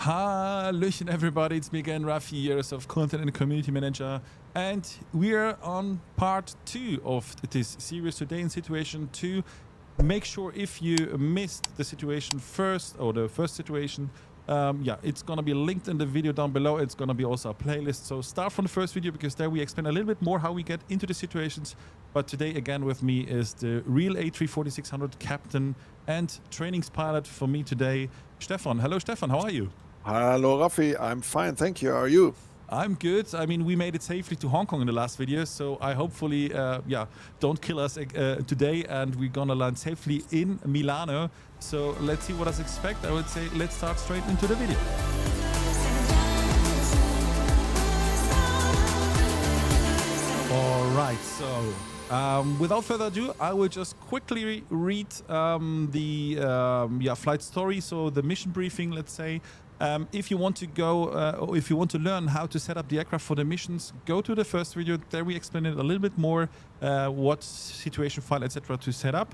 Hallöchen everybody, it's me again, Rafi, Aerosoft Content and Community Manager, and we're on part 2 of this series today in Situation 2. Make sure if you missed the situation first, or the first situation, it's gonna be linked in the video down below. It's gonna be also a playlist, so start from the first video because there we explain a little bit more how we get into the situations. But today again with me is the real A340-600 captain and trainings pilot for me today, Stefan. Hello Stefan, how are you? Hello, Rafi. I'm fine, thank you. How are you? I'm good. I mean, we made it safely to Hong Kong in the last video, so I hopefully, don't kill us today, and we're gonna land safely in Milano. So let's see what us expect. I would say let's start straight into the video. All right, so without further ado, I will just quickly read the flight story, so the mission briefing, let's say. If you want to go, or if you want to learn how to set up the aircraft for the missions, go to the first video. There we explain it a little bit more, what situation file, etc. to set up.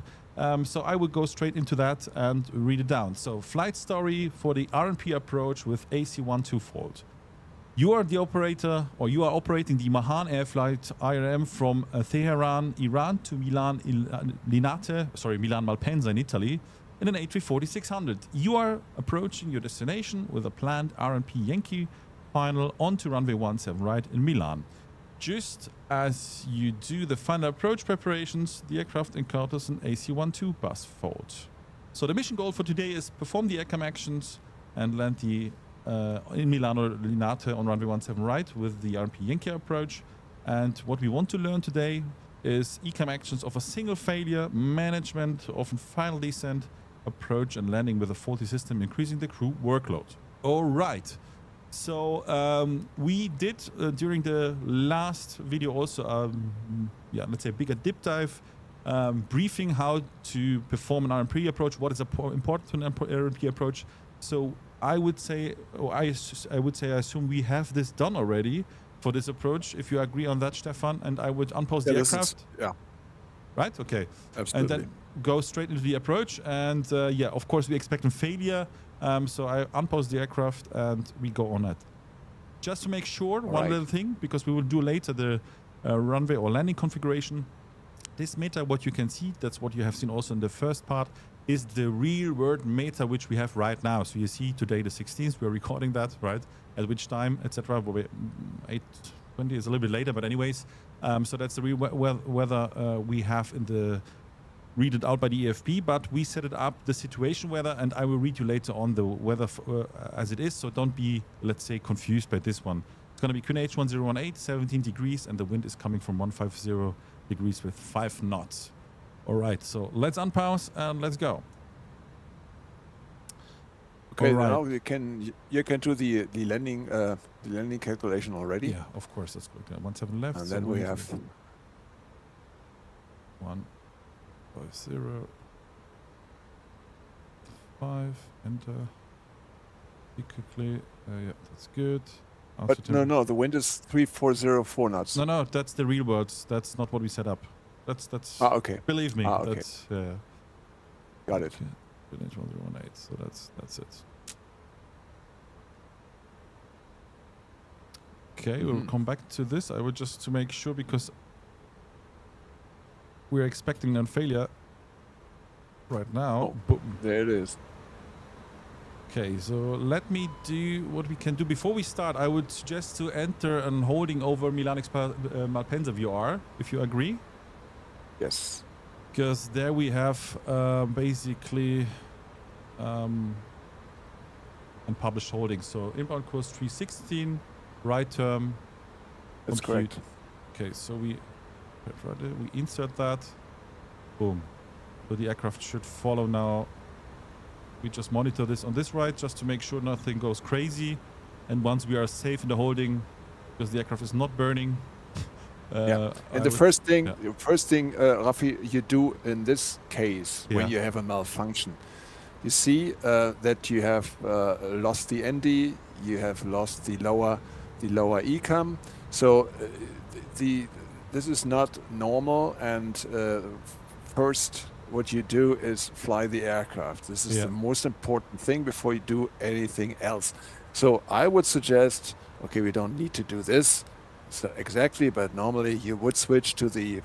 So I will go straight into that and read it down. So flight story for the RNP approach with AC1-2 fault. You are the operator, or you are operating the Mahan Air Flight IRM from Tehran, Iran to Milan Malpensa in Italy, in an A340-600. You are approaching your destination with a planned RNP Yankee final onto runway 17 right in Milan. Just as you do the final approach preparations, the aircraft encounters an AC1-2 bus fault. So the mission goal for today is perform the ECAM actions and land the in Milano Linate on runway 17 right with the RNP Yankee approach. And what we want to learn today is ECAM actions of a single failure, management of a final descent, approach and landing with a faulty system, increasing the crew workload. All right. So we did during the last video also, let's say a bigger deep dive briefing how to perform an RNP approach. What is important to an RNP approach? So I would say, I assume we have this done already for this approach. If you agree on that, Stefan, and I would unpause the aircraft. Right? Okay. Absolutely. And then go straight into the approach. And of course, we expect a failure. So I unpause the aircraft and we go on it. Just to make sure, one little thing, because we will do later the runway or landing configuration. This meta, what you can see, that's what you have seen also in the first part, is the real world meta which we have right now. So you see today the 16th, we're recording that, right? At which time, etc. 8:20 is a little bit later, but anyways. So that's the real weather we have in the read it out by the EFP, but we set it up the situation weather, and I will read you later on the weather as it is. So don't be, let's say, confused by this one. It's going to be QNH 1018, 17 degrees, and the wind is coming from 150 degrees with 5 knots. All right, so let's unpause and let's go. Okay, now you can do the landing calculation already. Yeah, of course. Let's go. 17 left. And then we have 150 5. Enter. Be quickly. Yeah, that's good. But no, the wind is 3404 knots. No, that's the real words. That's not what we set up. That's. Okay. Believe me. Okay. That's. Got it. QNH 1018. So that's it. Okay, we'll come back to this. I would just to make sure, because we're expecting a failure right now. Oh, there it is. Okay, so let me do what we can do. Before we start, I would suggest to enter and holding over Milan Malpensa VR, if you agree. Yes. Because there we have basically unpublished holdings. So inbound course 316, right term. That's correct. Okay, so we insert that. Boom. So the aircraft should follow now. We just monitor this on this right just to make sure nothing goes crazy. And once we are safe in the holding, because the aircraft is not burning. And the first thing, Rafi, you do in this case when you have a malfunction, you see that you have lost the ND, you have lost the lower ECAM. So this is not normal, and first what you do is fly the aircraft. This is the most important thing before you do anything else. So I would suggest, okay, we don't need to do this exactly, but normally you would switch to the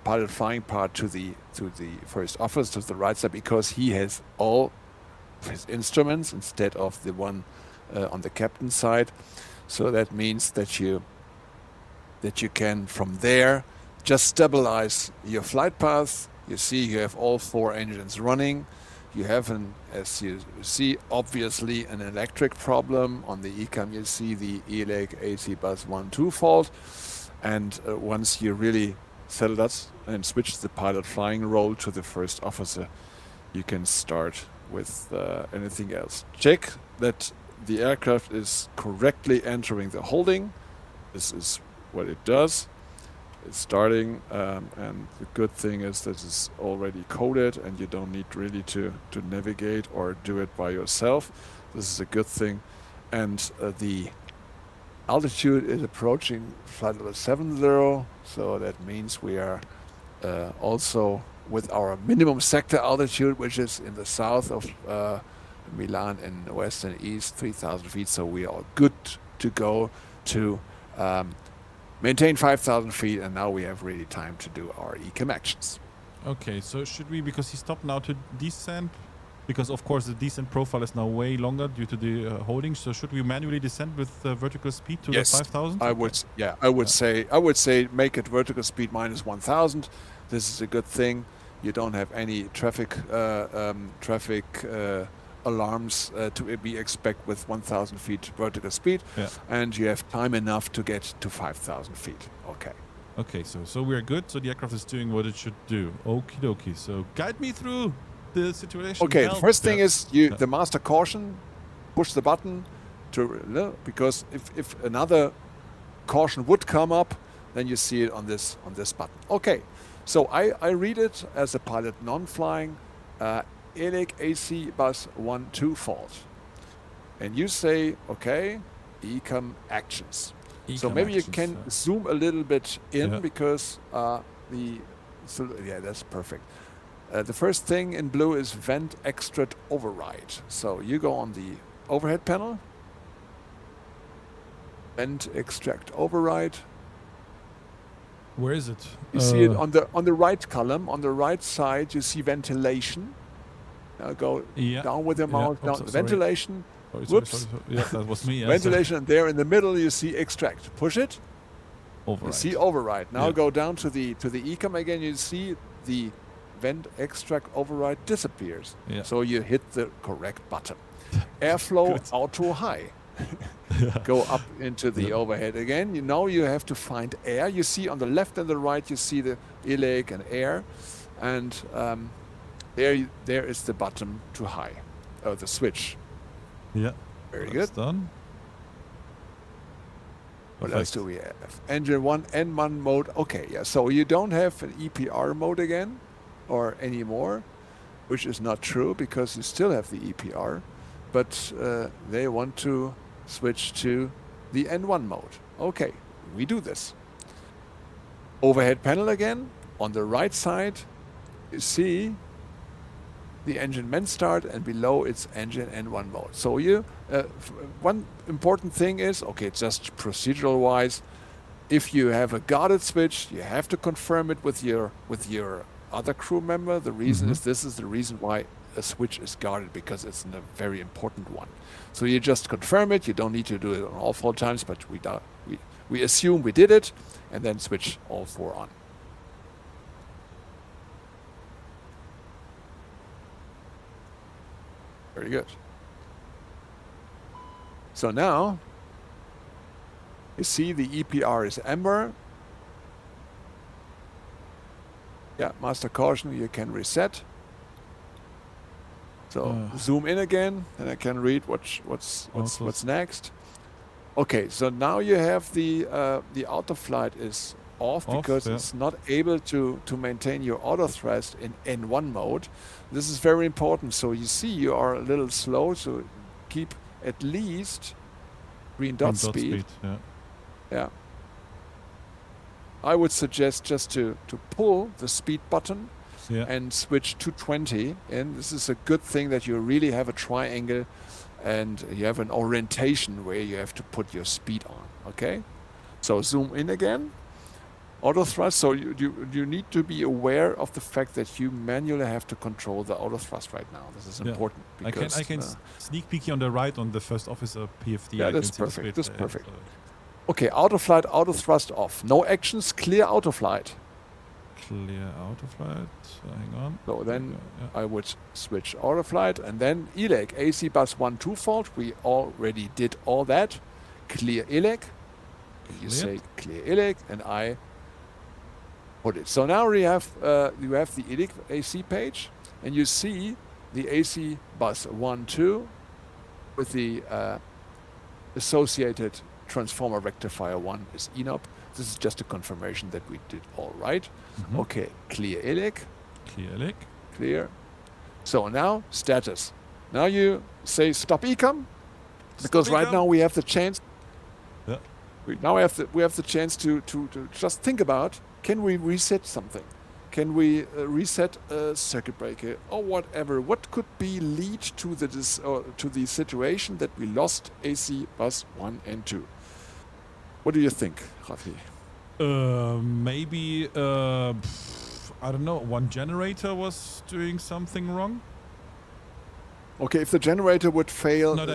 pilot flying part to the first officer, to the right side, because he has all his instruments instead of the one on the captain's side. So that means that you can from there just stabilize your flight path. You see you have all 4 engines running. You have, as you see, obviously an electric problem. On the ECAM, you see the ELAC AC1-2 fault. And once you really settle that and switch the pilot flying role to the first officer, you can start with anything else. Check that the aircraft is correctly entering the holding. This is what it does. It's starting, and the good thing is that it's already coded and you don't need really to navigate or do it by yourself. This is a good thing. And the altitude is approaching flight level 70, so that means we are also with our minimum sector altitude, which is in the south of Milan and west and east, 3,000 feet. So we are good to go to maintain 5,000 feet, and now we have really time to do our ECAM actions. Okay, so should we, because he stopped now to descend, because of course the descent profile is now way longer due to the holding, so should we manually descend with vertical speed to the 5,000? I would say make it vertical speed minus 1,000. This is a good thing. You don't have any traffic alarms to be expect with 1,000 feet vertical speed, and you have time enough to get to 5,000 feet. Okay, so we are good. So the aircraft is doing what it should do. Okie dokie. So guide me through the situation. Okay, the first thing is the master caution. Push the button because if another caution would come up, then you see it on this button. Okay, so I read it as a pilot non-flying. ELAC AC1-2 fault, and you say, okay, ECAM actions. So maybe you can zoom a little bit in because that's perfect. The first thing in blue is vent extract override. So you go on the overhead panel, vent extract override. Where is it? You see it on the right column. On the right side, you see ventilation. Go down with your mouse, down ventilation. Whoops. Yeah, that was me. Ventilation, and there in the middle you see extract. Push it. Override. You see override. Now go down to the ECAM again. You see the vent extract override disappears. So you hit the correct button. Airflow auto high. Go up into the overhead again. Now you have to find air. You see on the left and the right you see the ELAC and air, and there is the button to high, the switch. Yeah. Very good. Done. What else do we have? Engine 1, N1 mode. Okay, so you don't have an EPR mode again or anymore, which is not true because you still have the EPR, but they want to switch to the N1 mode. Okay, we do this. Overhead panel again. On the right side, you see the engine main start, and below it's engine N1 mode. So one important thing is, okay, just procedural wise, if you have a guarded switch, you have to confirm it with your other crew member. The reason is this is the reason why a switch is guarded, because it's a very important one. So you just confirm it. You don't need to do it on all 4 times, but we assume we did it, and then switch all 4 on. Very good. So now you see the EPR is amber. Yeah, master caution, you can reset. So zoom in again, and I can read what's next. Okay, so now you have the auto flight is off because it's not able to maintain your auto thrust in N1 mode. This is very important. So you see you are a little slow, so keep at least green dot speed. Yeah. I would suggest just to pull the speed button and switch 220. And this is a good thing that you really have a triangle and you have an orientation where you have to put your speed on. Okay, so zoom in again. Auto thrust. So you need to be aware of the fact that you manually have to control the auto thrust right now. This is important. Because, I can sneak peek on the right on the first officer PFD. Yeah, that's perfect. That's perfect. Okay, auto flight, auto thrust off. No actions. Clear auto flight. Clear auto flight. Hang on. So then I would switch auto flight and then ELEC, AC bus 1-2 fault. We already did all that. Clear ELEC. You say clear ELEC and I put it. So now you have the ELEC AC page and you see the AC bus 1-2 with the associated transformer rectifier 1 is ENOP. This is just a confirmation that we did all right. Okay, clear ELEC. Clear ELEC. Clear. So now status. Now you say stop ECAM because right now we have the chance. Yeah. We have the chance to just think about, can we reset something? Can we reset a circuit breaker or whatever? What could be lead to the situation that we lost AC bus 1 and 2? What do you think, Rafi? Maybe I don't know. One generator was doing something wrong. Okay, if the generator would fail, that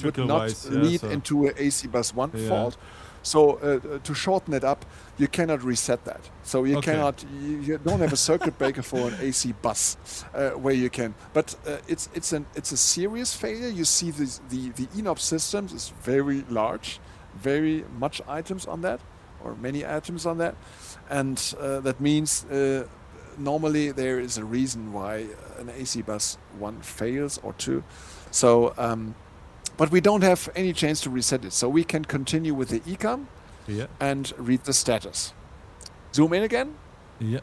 would not lead into an AC bus 1 fault. So to shorten it up, you cannot reset that. So you cannot. You don't have a circuit breaker for an AC bus where you can. But it's a serious failure. You see the ENOP systems is very large, very much items on that, or many items on that, and that means normally there is a reason why an AC bus 1 fails or 2. So. But we don't have any chance to reset it. So we can continue with the ECAM and read the status. Zoom in again. Yeah.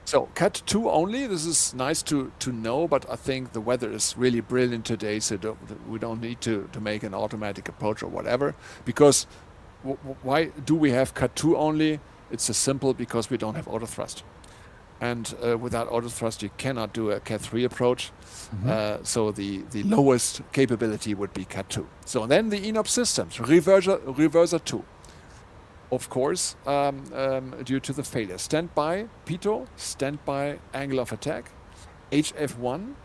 So Cat 2 only. This is nice to know, but I think the weather is really brilliant today, so we don't need to make an automatic approach or whatever. Because why do we have Cat 2 only? It's simple because we don't have auto thrust. And without auto thrust, you cannot do a Cat 3 approach. So the lowest capability would be Cat 2. So then the ENOP systems, reverser 2. Of course, due to the failure. Standby pitot, standby angle of attack, HF1,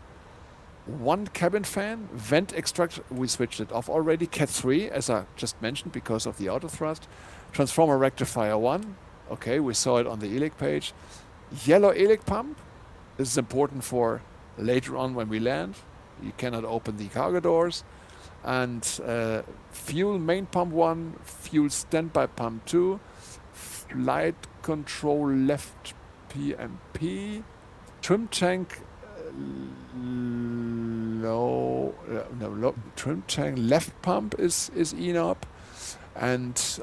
1 cabin fan, vent extractor, we switched it off already. Cat 3, as I just mentioned, because of the auto thrust. Transformer rectifier 1, okay, we saw it on the ELEC page. Yellow ELEC pump, this is important for later on when we land. You cannot open the cargo doors. And fuel main pump 1, fuel standby pump 2, flight control left PMP, trim tank trim tank left pump is ENOP, and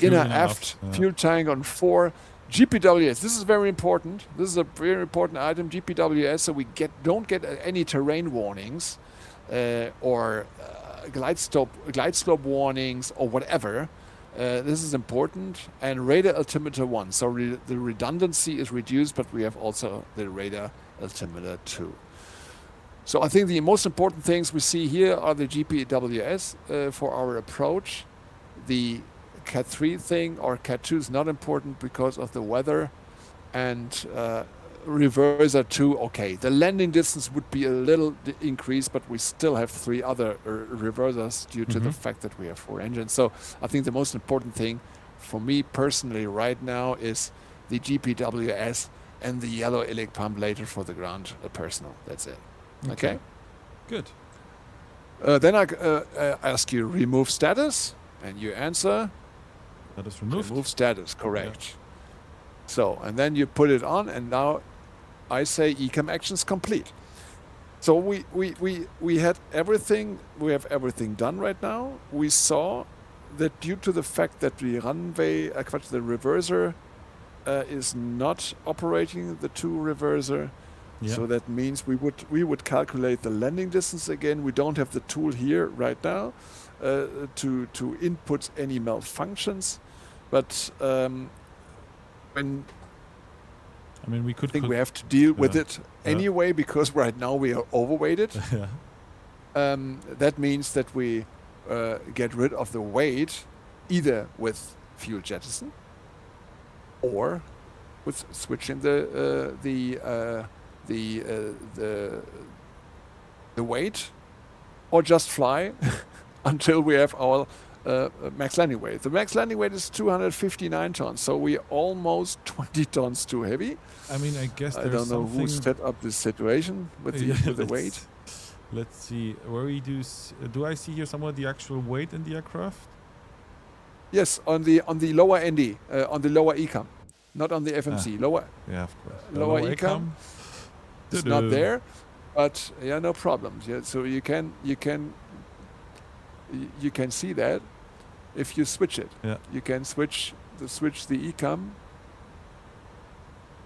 inner aft fuel tank on 4. GPWS, this is very important. This is a very important item, GPWS, so we don't get any terrain warnings or glide slope warnings or whatever. This is important. And radar altimeter 1. So the redundancy is reduced, but we have also the radar altimeter 2. So I think the most important things we see here are the GPWS for our approach. The Cat 3 thing or Cat 2 is not important because of the weather, and reverser 2, okay. The landing distance would be a little increased, but we still have 3 other reversers due to the fact that we have 4 engines. So I think the most important thing for me personally right now is the GPWS and the yellow ELEC pump later for the ground personnel. That's it. Okay? Good. Then I ask you remove status, and you answer that is removed. Remove status, correct. Yeah. So, and then you put it on, and now I say ECAM actions complete. So we had everything, we have everything done right now. We saw that due to the fact that the runway, the reverser is not operating the 2 reverser, so that means we would calculate the landing distance again. We don't have the tool here right now to input any malfunctions, but when I mean, we could. I think we have to deal with it anyway because right now we are overweighted. That means that we get rid of the weight either with fuel jettison or with switching the weight, or just fly until we have our max landing weight. The max landing weight is 259 tons, so we're almost 20 tons too heavy. I mean, I guess I don't know who set up this situation with the weight. Let's see. Where we do I see here somewhere the actual weight in the aircraft? Yes, on the lower ND, on the lower ECAM, not on the FMC. Lower. Yeah, of course. Lower ECAM. It's not there, but yeah, no problems. Yeah, so you can see that if you switch it. Yeah. You can switch the ECAM.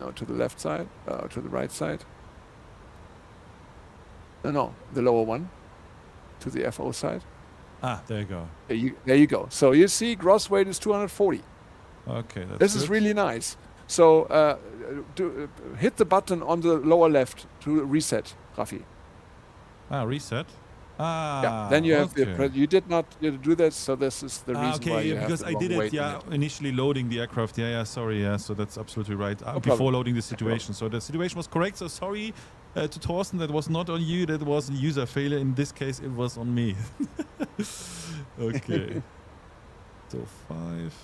No, to the left side, to the right side. No, the lower one, to the FO side. Ah, there you go. There you go. So you see, gross weight is 240. Okay, that's this is really nice. So hit the button on the lower left to reset, Rafi. Ah, reset. Ah, yeah. Then you have you did not do that, so this is the reason why you have the wrong I did weight it. Initially loading the aircraft. Sorry. So that's absolutely right. Before loading the situation. So the situation was correct. So sorry to Thorsten, that was not on you. That was a user failure. In this case, it was on me. Okay. So 5.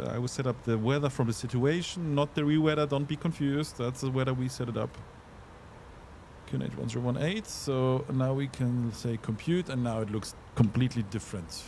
I will set up the weather from the situation, not the re-weather. Don't be confused. That's the weather we set it up. QNH 1018. So now we can say compute, and now it looks completely different.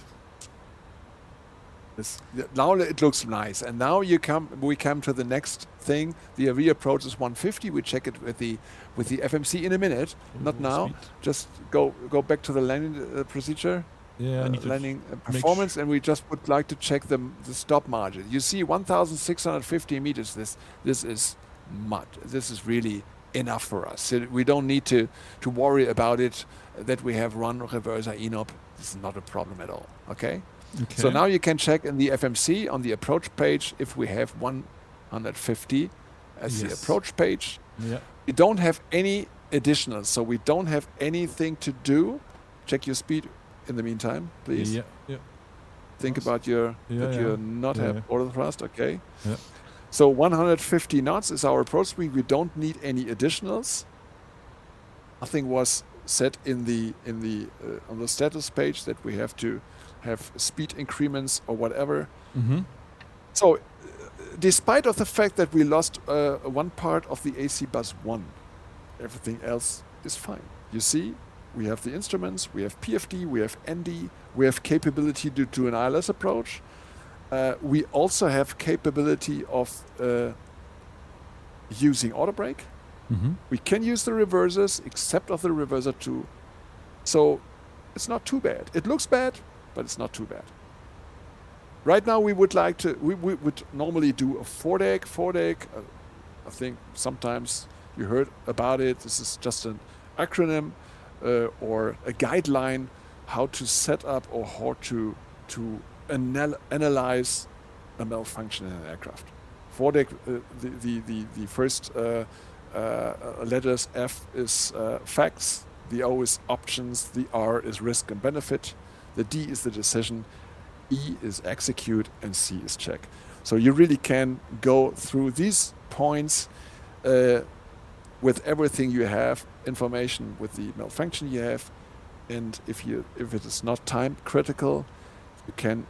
Now it looks nice, and now we come to the next thing. The AV approach is 150. We check it with the FMC in a minute. Not now. Sweet. Just go back to the landing procedure. Yeah, landing performance, and we just would like to check the stop margin. You see 1,650 meters. This is mud. This is really enough for us. So we don't need to worry about it, that we have run reverser ENOP. This is not a problem at all. Okay? So now you can check in the FMC on the approach page if we have 150 as the approach page. Yeah. We don't have any additional, so we don't have anything to do. Check your speed in the meantime, please. Yeah. Think about you're not have auto thrust. Okay. Yeah. So 150 knots is our approach speed. We don't need any additionals. Nothing was set in the on the status page that we have to have speed increments or whatever. Mm-hmm. So despite of the fact that we lost one part of the AC bus 1, everything else is fine. You see, we have the instruments, we have PFD, we have ND, we have capability to do an ILS approach. We also have capability of using auto brake. Mm-hmm. We can use the reversers, except of the reverser 2. So it's not too bad. It looks bad, but it's not too bad. Right now we would like to, we would normally do a 4-deck. I think sometimes you heard about it. This is just an acronym or a guideline how to set up or how to analyze a malfunction in an aircraft. 4-deck, the first letters F is facts, the O is options, the R is risk and benefit, the D is the decision, E is execute, and C is check. So you really can go through these points with everything you have, information with the malfunction you have, and if it is not time critical, you can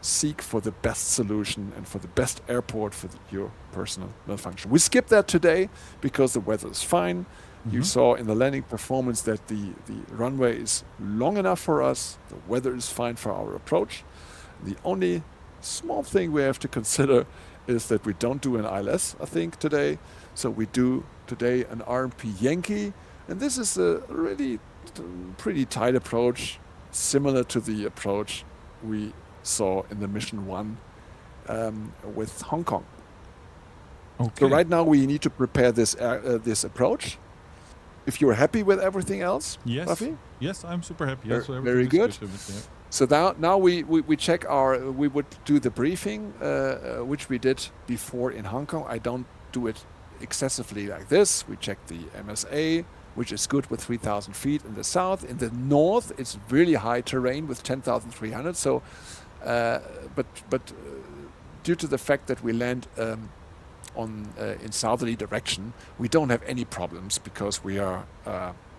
seek for the best solution and for the best airport for your personal malfunction. We skipped that today because the weather is fine. Mm-hmm. You saw in the landing performance that the runway is long enough for us. The weather is fine for our approach. The only small thing we have to consider is that we don't do an ILS, I think, today. So we do today an RNP Yankee. And this is a really pretty tight approach, similar to the approach we saw in the Mission 1 with Hong Kong. Okay. So right now we need to prepare this approach. If you're happy with everything else, yes, Rafi? Yes, I'm super happy. Yes, so very good. So now we check we would do the briefing, which we did before in Hong Kong. I don't do it excessively like this. We check the MSA, which is good with 3,000 feet in the south. In the north, it's really high terrain with 10,300. So, but due to the fact that we land in southerly direction, we don't have any problems because we are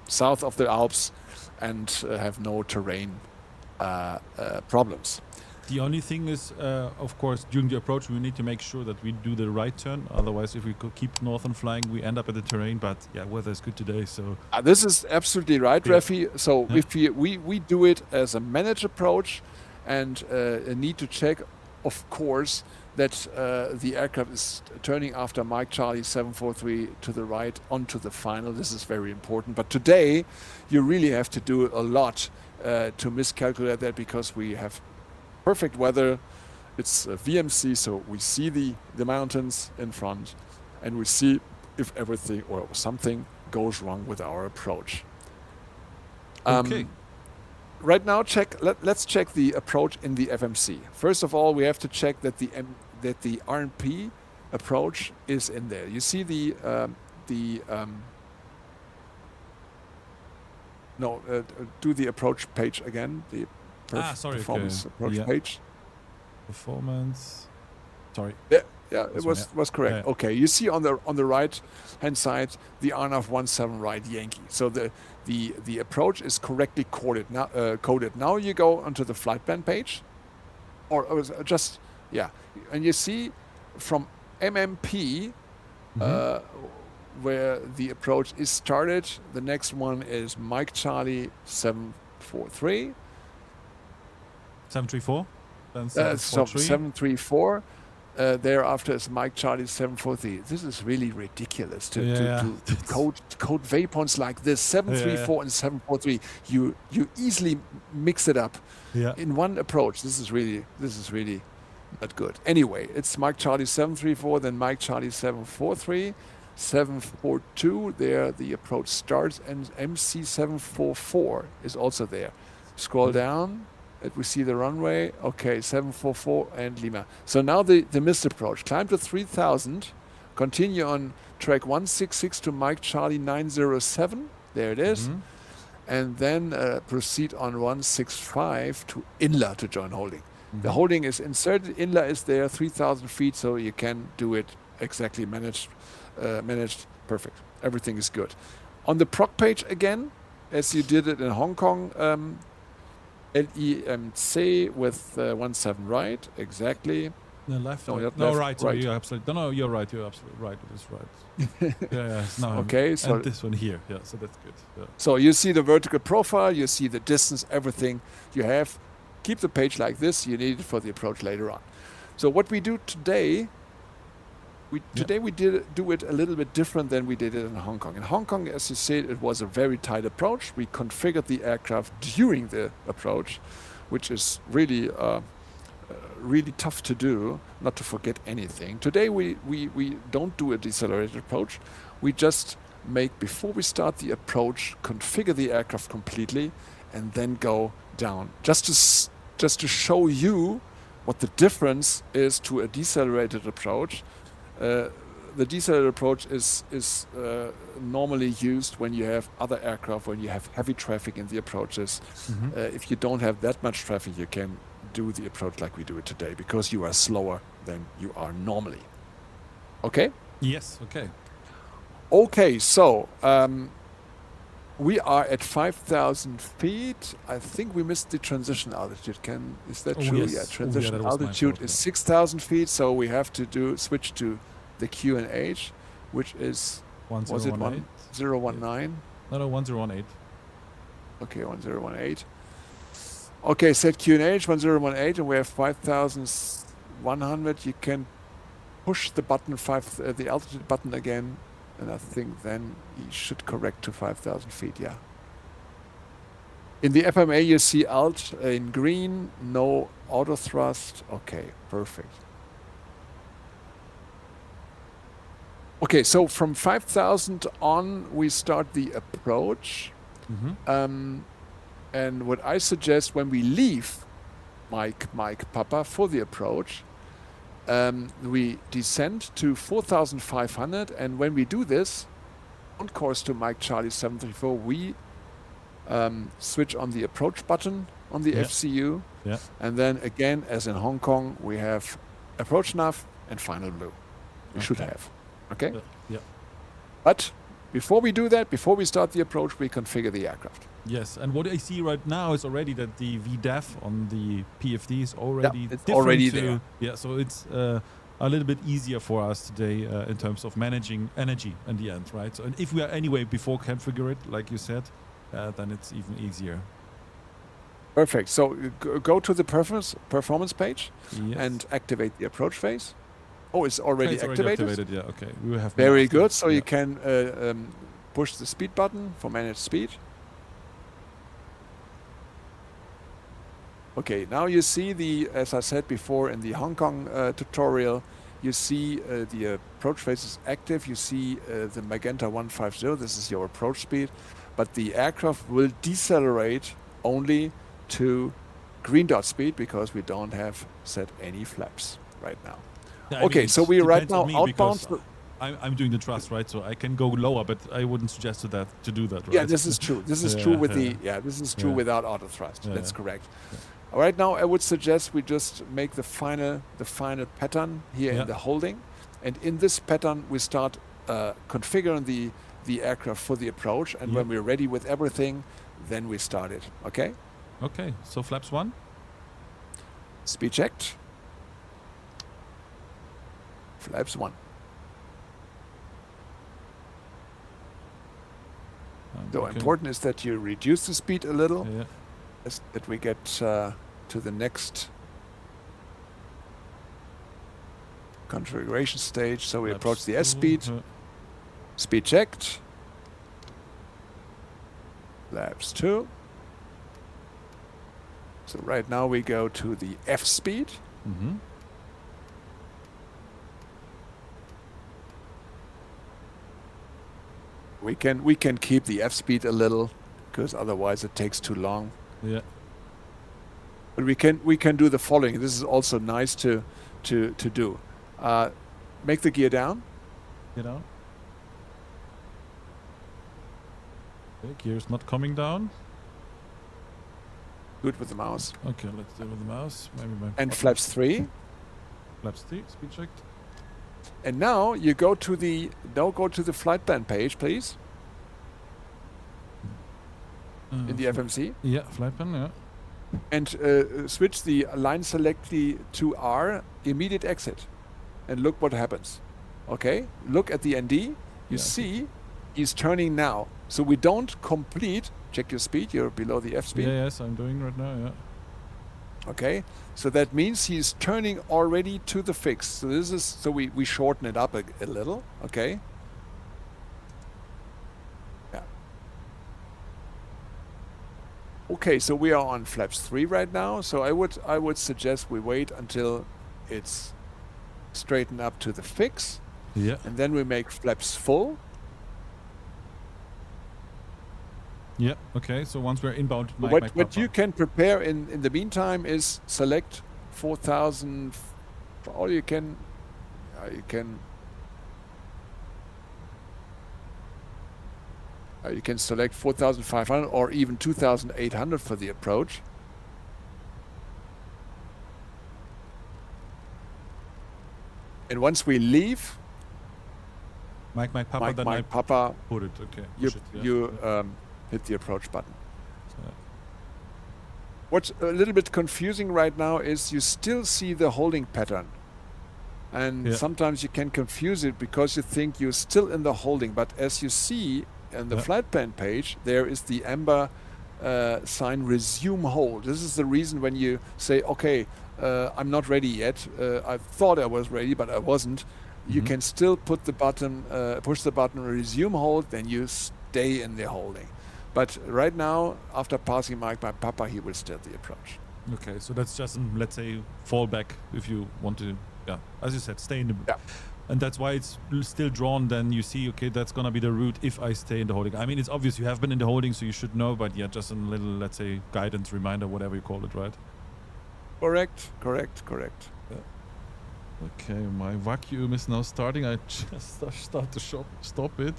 south of the Alps and have no terrain problems. The only thing is, of course, during the approach, we need to make sure that we do the right turn. Otherwise, if we keep northern flying, we end up at the terrain. But yeah, weather is good today, so. This is absolutely right, Yeah. Rafi. So if we do it as a managed approach and need to check, of course, that the aircraft is turning after Mike Charlie 743 to the right onto the final. This is very important. But today, you really have to do a lot to miscalculate that because we have perfect weather. It's VMC, so we see the mountains in front and we see if everything or something goes wrong with our approach. Okay. Right now, let's check the approach in the FMC. First of all, we have to check that the RNP approach is in there. You see do the approach page again. The performance approach page. Performance. Sorry. Yeah, it was correct. Yeah. Okay, you see on the right hand side the RNAV 17 right Yankee. So the approach is correctly coded. Now you go onto the flight plan page, or just and you see from MMP where the approach is started. The next one is Mike Charlie 743. 734. Then 734. Thereafter is Mike Charlie 743. This is really ridiculous to code waypoints like this. 734 and 743. You easily mix it up in one approach. This is really not good. Anyway, it's Mike Charlie 734, then Mike Charlie 743, 742. There the approach starts, and MC 744 is also there. Scroll down. We see the runway. Okay, 744 and Lima. So now the missed approach. Climb to 3,000. Continue on track 166 to Mike Charlie 907. There it is. And then proceed on 165 to Inla to join holding. The holding is inserted. Inla is there, 3,000 feet, so you can do it exactly managed. Perfect. Everything is good. On the proc page again, as you did it in Hong Kong, LEMC with 17 right, exactly. No, left. No, right. right. You're absolutely. No, you're right. You're absolutely right. It is right. Yeah. No, okay. So and this one here. Yeah. So that's good. Yeah. So you see the vertical profile. You see the distance. Everything you have. Keep the page like this. You need it for the approach later on. So what we do today. We did do it a little bit different than we did it in Hong Kong. In Hong Kong, as you said, it was a very tight approach. We configured the aircraft during the approach, which is really really tough to do, not to forget anything. Today we don't do a decelerated approach. We just make, before we start the approach, configure the aircraft completely and then go down. Just to show you what the difference is to a decelerated approach. The decelerated approach is normally used when you have other aircraft, when you have heavy traffic in the approaches. If you don't have that much traffic, you can do the approach like we do it today because you are slower than you are normally. Okay? Yes. Okay. Okay, so we are at 5,000 feet. I think we missed the transition altitude. Is that true? Yes. Yeah, transition that altitude is 6,000 feet, so we have to switch to the QNH, which is 1018. 1019? No, 1018. Okay, 1018. Okay, set QNH 1018, and we have 5,100. You can push the button the altitude button again, and I think then you should correct to 5,000 feet. Yeah. In the FMA, you see alt in green, no auto thrust. Okay, perfect. Okay, so from 5,000 on, we start the approach. And what I suggest when we leave Mike Papa for the approach, we descend to 4,500, and when we do this, on course to Mike Charlie 734, we switch on the approach button on the FCU, and then again, as in Hong Kong, we have approach nav and final blue. We should have, okay? But before we do that, before we start the approach, we configure the aircraft. Yes, and what I see right now is already that the VDEF on the PFD is already it's different already to, there. Yeah, so it's a little bit easier for us today in terms of managing energy in the end, right? So, and if we are anyway before configure it, like you said, then it's even easier. Perfect. So go to the performance page and activate the approach phase. Oh, it's already activated? Yeah, okay. We will have very good. So you can push the speed button for manage speed. Okay, now you see the, as I said before in the Hong Kong tutorial, you see the approach phase is active. You see the magenta 150. This is your approach speed, but the aircraft will decelerate only to green dot speed because we don't have set any flaps right now. Yeah, okay, so we are right now outbound. I'm doing the thrust, right? So I can go lower, but I wouldn't suggest to do that, right? Yeah, this is true. This is true with this is true without auto thrust. That's correct. Right now, I would suggest we just make the final pattern here in the holding, and in this pattern we start configuring the aircraft for the approach. And when we're ready with everything, then we start it. Okay. Okay. So flaps 1. Speed checked. Flaps 1. So important is that you reduce the speed a little, that we get to the next configuration stage. So we approach the S speed. Speed checked. Flaps 2. So right now we go to the F speed. We can keep the F speed a little because otherwise it takes too long. Yeah. But we can do the following. This is also nice to do. Make the gear down. Gear down. Okay, gear's not coming down. Good with the mouse. Okay, let's do it with the mouse. And flaps 3. Flaps 3. Speed checked. And now you go to the flight plan page, please. In the FMC. Yeah, flight plan. Yeah. And switch the line select to R, immediate exit, and look what happens. Okay, look at the ND. You see, he's turning now. So we don't complete. Check your speed. You're below the F speed. Yeah, yes, I'm doing right now. Yeah. Okay, so that means he's turning already to the fix. So this is we shorten it up a little. Okay. Yeah. Okay, so we are on flaps 3 right now. So I would suggest we wait until it's straightened up to the fix. Yeah. And then we make flaps full. Yeah, okay, so once we're inbound, what you can prepare in the meantime is select 4,000, or you can select 4,500 or even 2,800 for the approach. And once we leave, Mike Papa, put it, okay. You hit the approach button. What's a little bit confusing right now is you still see the holding pattern. And sometimes you can confuse it because you think you're still in the holding. But as you see in the flight plan page, there is the amber sign resume hold. This is the reason when you say, okay, I'm not ready yet. I thought I was ready, but I wasn't. You can still put the button, push the button resume hold, then you stay in the holding. But right now, after passing Mike by Papa, he will start the approach. Okay, so that's just, let's say, fallback if you want to, as you said, stay in the... Yeah. And that's why it's still drawn, then you see, okay, that's going to be the route if I stay in the holding. I mean, it's obvious you have been in the holding, so you should know, but yeah, just a little, let's say, guidance, reminder, whatever you call it, right? Correct. Yeah. Okay, my vacuum is now starting. I just start to stop it.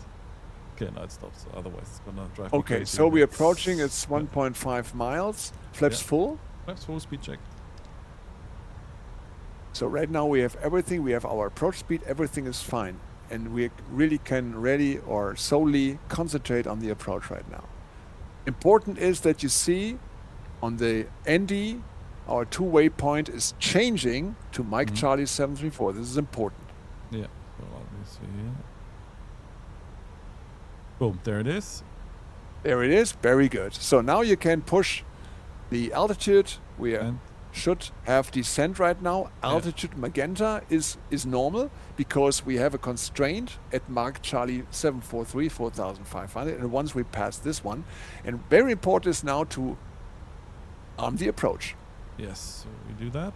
Okay, now it stops. Otherwise, it's gonna drive me crazy. Okay, so we're approaching. It's 1.5 miles. Flaps full. Flaps full. Speed check. So right now we have everything. We have our approach speed. Everything is fine, and we really can solely concentrate on the approach right now. Important is that you see on the ND, our two-way point is changing to Mike Charlie 734. This is important. Yeah. So let me see here. Boom. There it is. There it is. Very good. So now you can push the altitude. We should have descent right now. Altitude magenta is normal because we have a constraint at Mark Charlie 743, 4,500. And once we pass this one, and very important is now to arm the approach. Yes, so we do that.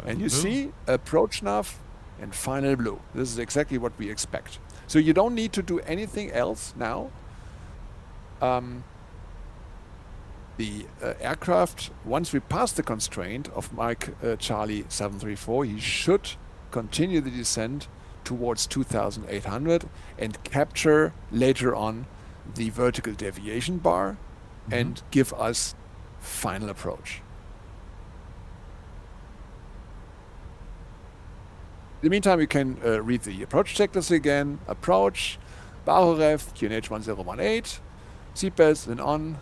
And you see approach nav and final blue. This is exactly what we expect. So you don't need to do anything else now. The aircraft, once we pass the constraint of Mike Charlie 734, he should continue the descent towards 2,800 and capture later on the vertical deviation bar and give us final approach. In the meantime, you can read the approach checklist again. Approach, Baro-Ref, QNH 1018, seatbelts and on.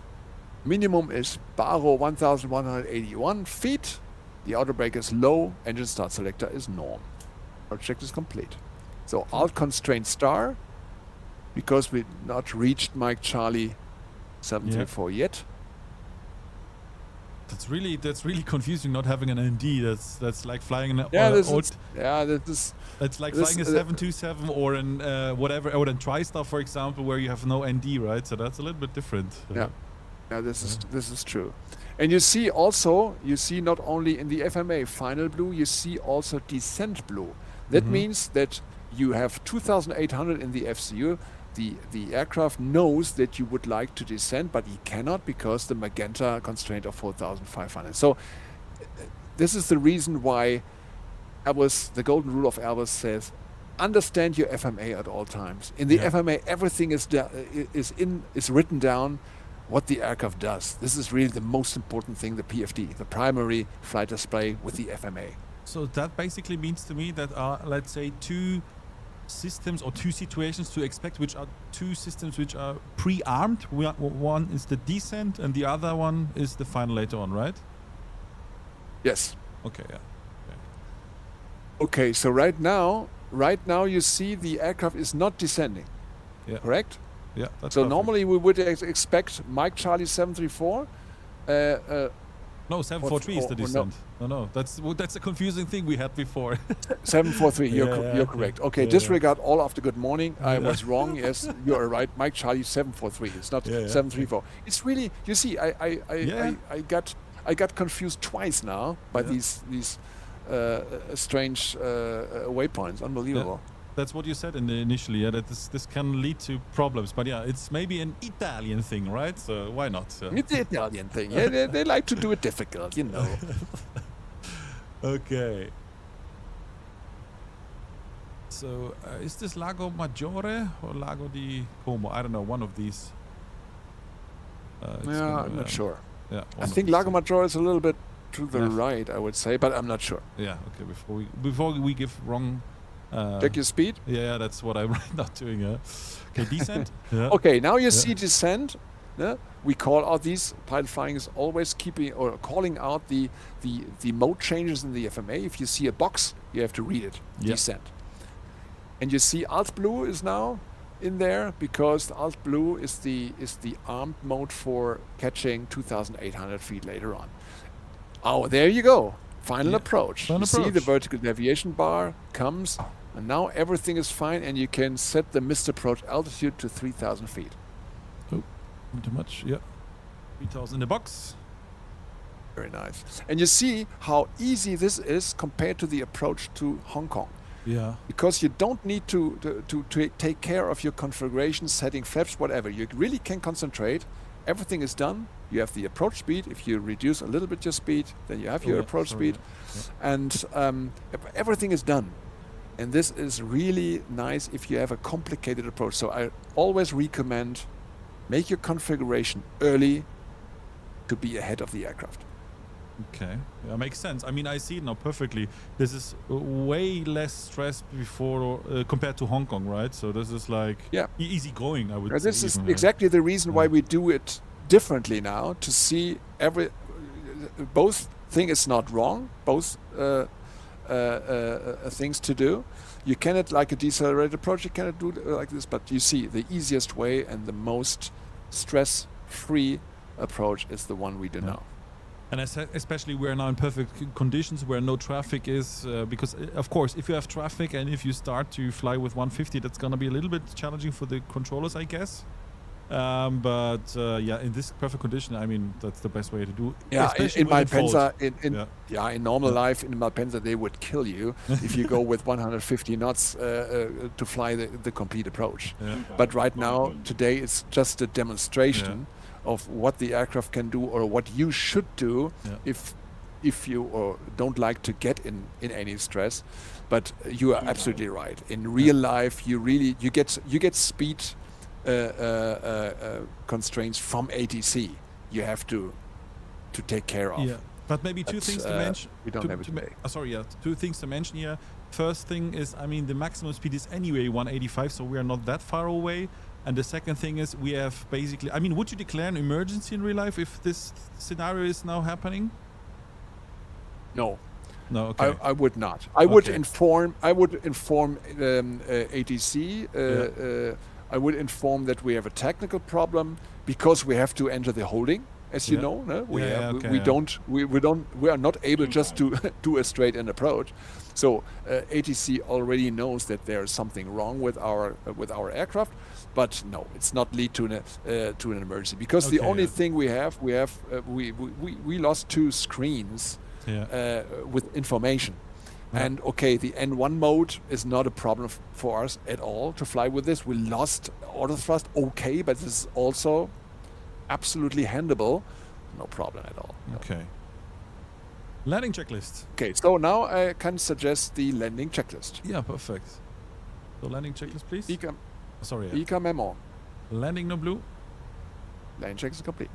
Minimum is Baro 1181 feet. The auto brake is low. Engine start selector is norm. Approach checklist is complete. So alt constraint star, because we've not reached Mike Charlie 734 yet. That's really confusing. Not having an ND. That's like flying an It's like flying a 727 or an whatever, or an TriStar, for example, where you have no ND, right? So that's a little bit different. Yeah, this is true. And you see not only in the FMA final blue, you see also descent blue. That means that you have 2,800 in the FCU. The aircraft knows that you would like to descend, but he cannot because the magenta constraint of 4,500. So this is the reason why Airbus, the golden rule of Airbus says, understand your FMA at all times. In the FMA, everything is written down what the aircraft does. This is really the most important thing, the PFD, the primary flight display with the FMA. So that basically means to me that let's say two systems or two situations to expect, which are two systems which are pre-armed. One is the descent and the other one is the final later on, right? Yes. Okay, yeah. Okay, so right now you see the aircraft is not descending. Yeah. Correct? Yeah. That's so perfect. Normally we would expect Mike Charlie 734. No, 743 is the descent. No, that's a confusing thing we had before. 743, you're correct. Okay, disregard all of the good morning. I was wrong. Yes, you are right. Mike Charlie 743. It's not 734. It's really, you see, I got confused twice now by these strange waypoints. Unbelievable. Yeah. That's what you said initially, that this can lead to problems. But yeah, it's maybe an Italian thing, right? So why not? It's the Italian thing. Yeah, they like to do it difficult, you know. Okay. So is this Lago Maggiore or Lago di Como? I don't know, one of these. I'm not sure. Yeah, I think Lago Maggiore is a little bit to the right, I would say, but I'm not sure. Yeah, okay, before we give wrong... check your speed. Yeah, that's what I'm not doing. Okay, descent. Yeah. Okay, now you see descent. We call out these. Pilot flying is always calling out the mode changes in the FMA. If you see a box, you have to read it. Descent. And you see alt blue is now in there because alt blue is the armed mode for catching 2,800 feet later on. Oh, there you go. Final approach. You see the vertical deviation bar comes, and now everything is fine, and you can set the missed approach altitude to 3,000 feet. Oh, not too much. Yeah, 3,000 in the box. Very nice. And you see how easy this is compared to the approach to Hong Kong. Yeah. Because you don't need to take care of your configuration, setting flaps, whatever. You really can concentrate. Everything is done. you have the approach speed. If you reduce a little bit your speed, then you have your approach speed. Yeah. And everything is done. And this is really nice if you have a complicated approach. So I always recommend make your configuration early to be ahead of the aircraft. Okay, that makes sense. I mean, I see it now perfectly. This is way less stress before compared to Hong Kong, right? So this is like easy going, I would say. This is exactly the reason why we do it differently now, to see both thing is not wrong, both things to do. You cannot, like a decelerated approach, you cannot do it like this, but you see the easiest way and the most stress-free approach is the one we do now. And especially we're now in perfect conditions where no traffic is, because of course if you have traffic and if you start to fly with 150, that's going to be a little bit challenging for the controllers, I guess. But in this perfect condition, I mean, that's the best way to do. Yeah, in Malpensa, in normal life, in Malpensa, they would kill you if you go with 150 knots to fly the complete approach. Yeah. But right now, today, it's just a demonstration of what the aircraft can do or what you should do if you don't like to get in any stress. But you are absolutely right. In real life, you get speed constraints from ATC. You have to take care of. Yeah, but maybe two things to mention. We don't have it today. Two things to mention here. First thing is, I mean, the maximum speed is anyway 185, so we are not that far away. And the second thing is we have basically, I mean, would you declare an emergency in real life if this scenario is now happening? No. No, okay. I would not. I would inform ATC. I would inform that we have a technical problem because we have to enter the holding, as you know. No? We are not able just to do a straight end approach. So ATC already knows that there is something wrong with our aircraft. But no, it's not lead to an emergency because the only thing we lost 2 screens with information, and the N1 mode is not a problem for us at all to fly with this. We lost auto thrust, but this is also absolutely handleable, no problem at all. Okay. Landing checklist. Okay, so now I can suggest the landing checklist. Yeah, perfect. So landing checklist, please. ECAM. Sorry. ECAM memo. Landing no blue. Landing check is complete.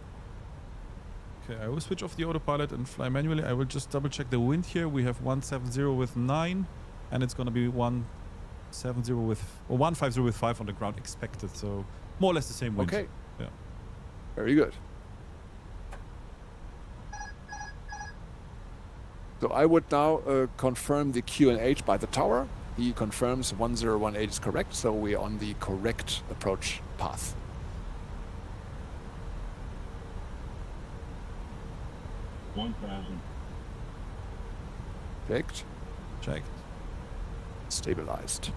Okay, I will switch off the autopilot and fly manually. I will just double check the wind here. We have 170 with 9, and it's going to be 150 with 5 on the ground expected. So more or less the same wind. Okay. Yeah. Very good. So I would now confirm the QNH by the tower. He confirms 1018 is correct, so we are on the correct approach path. Checked. Checked. Stabilized.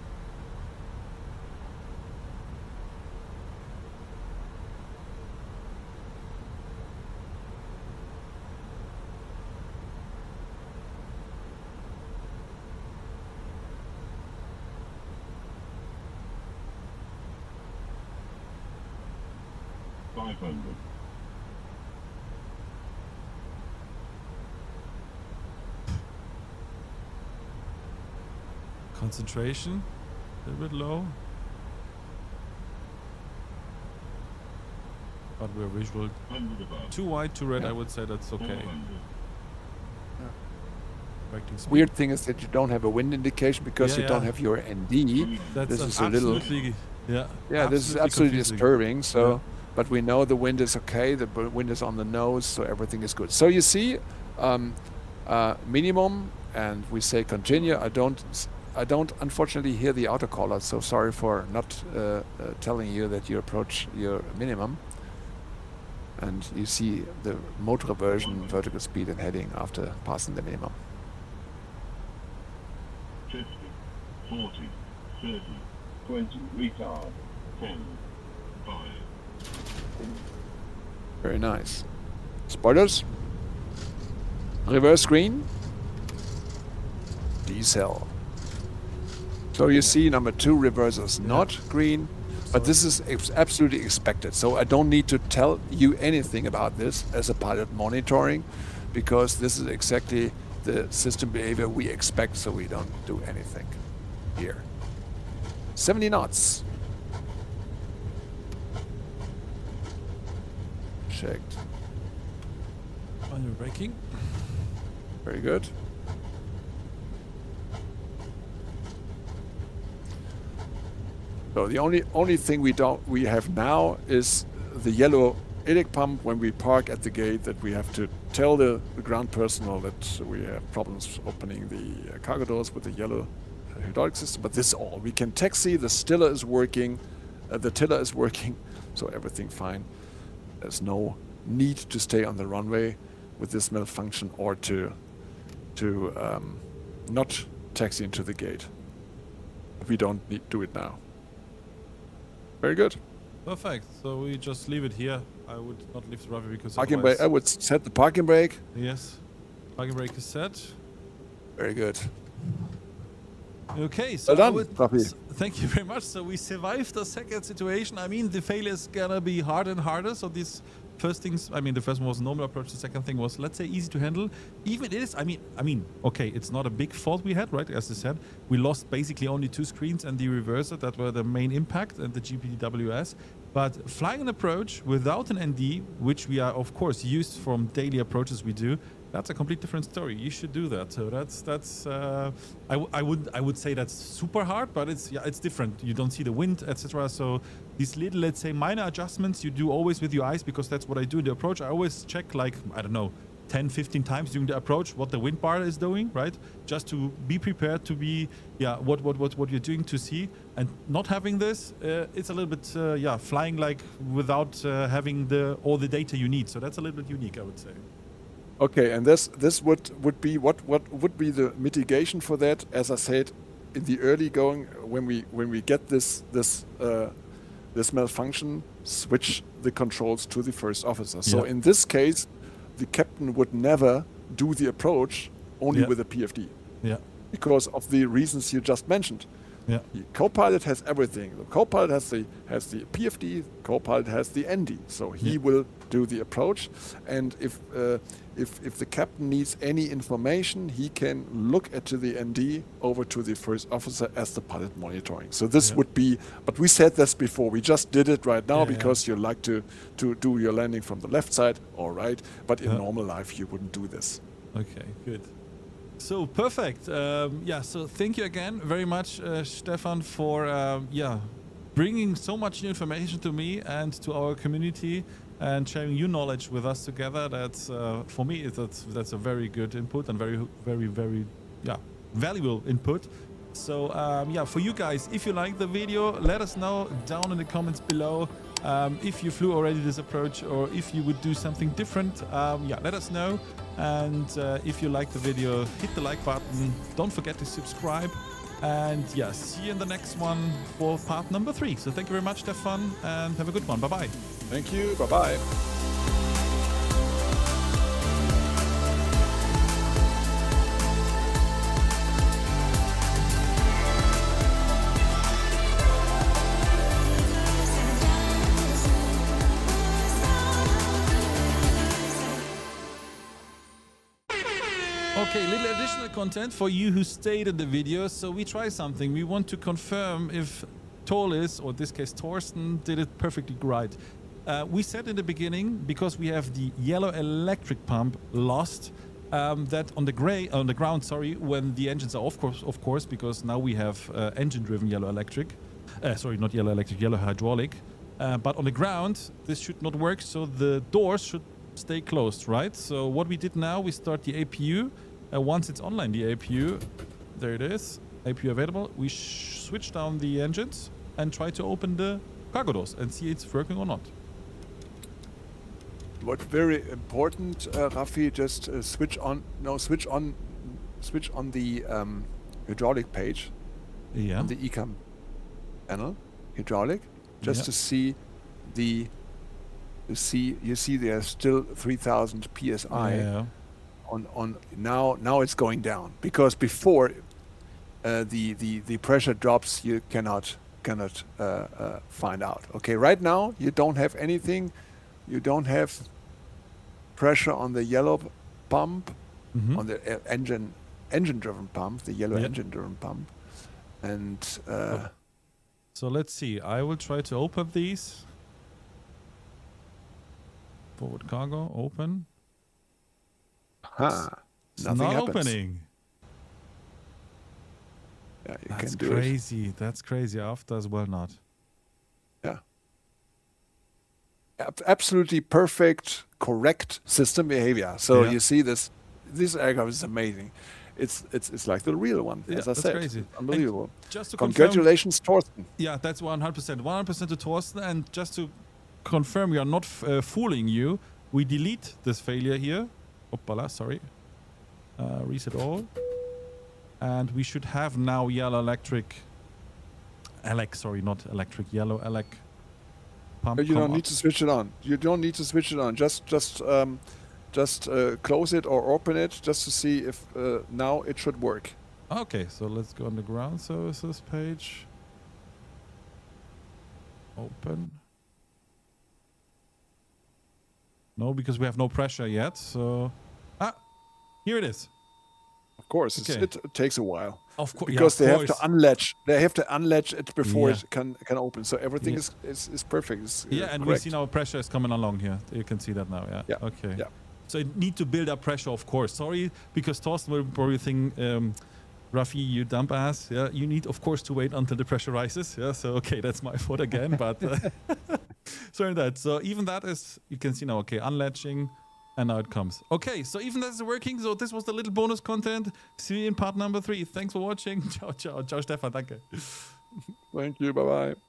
Concentration, a little bit low. But we're visual. Too wide, too red, I would say that's okay. Weird thing is that you don't have a wind indication because you don't have your ND. This is a little... this is absolutely disturbing. So, but we know the wind is okay. The wind is on the nose, so everything is good. So you see, minimum, and we say continue. I don't unfortunately hear the autocaller, so sorry for not telling you that you approach your minimum. And you see the motor version, vertical speed and heading after passing the minimum. 50, 40, 30, 20, retard, 10, 5. Very nice. Spoilers. Reverse green. Decel. So you see number 2 reverses not green. But this is absolutely expected. So I don't need to tell you anything about this as a pilot monitoring, because this is exactly the system behavior we expect, so we don't do anything here. 70 knots. Checked. On your braking. Very good. So the only thing we have now is the yellow EDIC pump when we park at the gate, that we have to tell the ground personnel that we have problems opening the cargo doors with the yellow hydraulic system. But this is all. We can taxi, the stiller is working, the tiller is working, so everything fine. There's no need to stay on the runway with this malfunction, or to not taxi into the gate. We don't need to do it now. Very good. Perfect. So we just leave it here. I would not leave the runway because parking brake. I would set the parking brake. Yes. Parking brake is set. Very good. Okay. So well done, Rafi. Thank you very much. So we survived the second situation. I mean, the failure is gonna be harder and harder. So these first things, I mean, the first one was normal approach. The second thing was, let's say, easy to handle. Even it is, I mean, okay, it's not a big fault we had, right? As I said, we lost basically only 2 screens and the reverser that were the main impact, and the GPWS. But flying an approach without an ND, which we are of course used from daily approaches we do, that's a complete different story. You should do that. So that's I would say that's super hard, but it's different. You don't see the wind, etc. So these little, let's say, minor adjustments you do always with your eyes, because that's what I do in the approach. I always check, like, I don't know, 10, 15 times during the approach what the wind bar is doing, right? Just to be prepared to be, what you're doing, to see. And not having this, it's a little bit, flying like without having all the data you need. So that's a little bit unique, I would say. Okay, and this would be what would be the mitigation for that? As I said, in the early going, when we get this malfunction, switch the controls to the first officer. So in this case, the captain would never do the approach only with a PFD. Yeah. Because of the reasons you just mentioned. Yeah. The co-pilot has everything. The co-pilot has the PFD. Co-pilot has the ND. So he will do the approach. And if the captain needs any information, he can look at the ND over to the first officer as the pilot monitoring. So this would be. But we said this before. We just did it right now because you like to do your landing from the left side or right. But in normal life, you wouldn't do this. Okay. Good. So perfect. So thank you again very much, Stefan, for bringing so much new information to me and to our community, and sharing your knowledge with us together. That's for me, that's a very good input, and very, very, very valuable input. So for you guys, if you like the video, let us know down in the comments below. If you flew already this approach, or if you would do something different, let us know. And if you like the video, hit the like button. Don't forget to subscribe. And see you in the next one for part number 3. So thank you very much, Stefan, and have a good one. Bye-bye. Thank you. Bye-bye. Okay, little additional content for you who stayed in the video. So we try something. We want to confirm if Tolis, or in this case Torsten, did it perfectly right. We said in the beginning, because we have the yellow electric pump lost, that on the ground, when the engines are of course, because now we have engine-driven yellow electric. Sorry, not yellow electric, yellow hydraulic. But on the ground, this should not work. So the doors should stay closed, right? So what we did now, we start the APU. Once it's online, the APU, there it is, APU available. We switch down the engines and try to open the cargo doors and see it's working or not. What's very important, Rafi, just switch on the hydraulic page on the ECAM panel, hydraulic, just to see the. You see there's still 3000 psi on now it's going down, because before the pressure drops, you cannot cannot find out. Okay, right now you don't have anything. You don't have pressure on the yellow pump, on the engine-driven pump, the yellow engine-driven pump. And so let's see. I will try to open these. Forward cargo, open. Nothing not happens. Opening. Yeah, you That's can do crazy. That's crazy. After as well, not. Yeah. Absolutely perfect, correct system behavior. So you see this aircraft is amazing. It's like the real one, as I said. Crazy. Unbelievable. And just to Congratulations, Torsten. Yeah, that's 100%. 100% to Torsten. And just to confirm, we are not fooling you. We delete this failure here. Oppala, sorry. Reset all. And we should have now yellow electric. Yellow elec pump. You don't need to switch it on. You don't need to switch it on. Just close it or open it just to see if now it should work. Okay, so let's go on the ground services page. Open. No, because we have no pressure yet. So, here it is. Of course, Okay. it takes a while. Of course, because yeah, they have to unlatch. They have to unlatch it before Yeah. it can open. So everything is perfect. It's, and correct. we see now pressure is coming along here. You can see that now. Yeah. Okay. Yeah. So it need to build up pressure, of course. Sorry, because Torsten will probably think, Rafi, you dump ass. Yeah. You need, of course, to wait until the pressure rises. Yeah. So okay, that's my fault again. But sorry that. So even that is, you can see now. Okay, unlatching. And now it comes. Okay, so even that's working. So this was the little bonus content. See you in part number 3. Thanks for watching. Ciao, ciao. Ciao, Stefan. Danke. Thank you. Bye-bye.